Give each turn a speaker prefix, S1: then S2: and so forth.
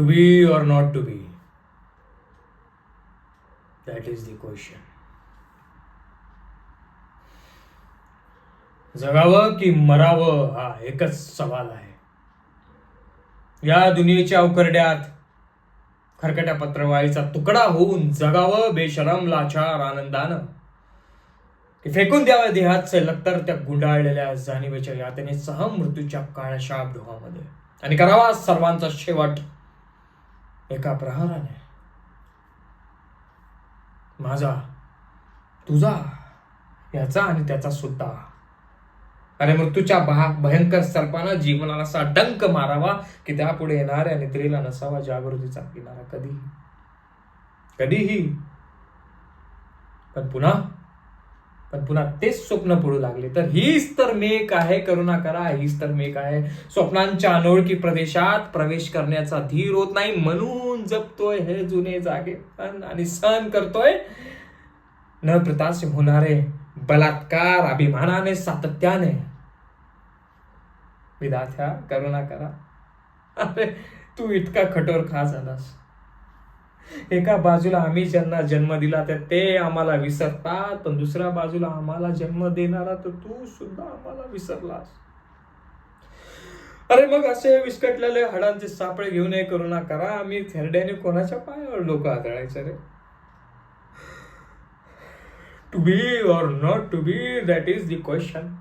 S1: To be or not to be? That is the question. जगावं की मरावं हा एकच सवाल आहे. या दुनियेच्या अवकरड्यात खरकट्या पत्रवाळीचा तुकडा होऊन जगावं बेशरम लाचार आनंदानं, की फेकून द्यावं देहाचे लक्तर त्या गुंडाळलेल्या जाणीवेच्या यातनेसह मृत्यूच्या काळशाप डोहामध्ये, आणि करावा सर्वांचा शेवट एका प्रहाराने. माझा, तुझा, याचा आणि त्याचा सुद्धा. अरे मृत्यूच्या भयंकर सर्पानं जीवनाला असा डंक मारावा की त्यापुढे येणाऱ्या निद्रेला नसावा जागृतीचा किनारा कधीही कधीही. पण पुन्हा तेच स्वप्न पडू लागले तर हीच तर मेक आहे. करुणा करा, हीच तर मेक आहे. स्वप्नांच्या अनोळखी प्रदेशात प्रवेश करण्याचा धीर होत नाही, म्हणून जपतोय हे जुने जागे आणि सहन करतोय न प्रतास होणारे बलात्कार अभिमानाने सातत्याने. विधात्या करुणा करा. अरे तू इतका कठोर का झालास? एका बाजूला आम्ही ज्यांना जन्म दिला तर ते आम्हाला विसरतात, पण दुसऱ्या बाजूला आम्हाला जन्म देणारा तर तू सुद्धा आम्हाला विसरलास. अरे मग असे विस्कटलेले हाडांचे सापळे घेऊन हे करुणा करा. आम्ही थेरड्याने कोणाच्या पायावर लोक आदळायचं रे? To be or not to be, that is the question.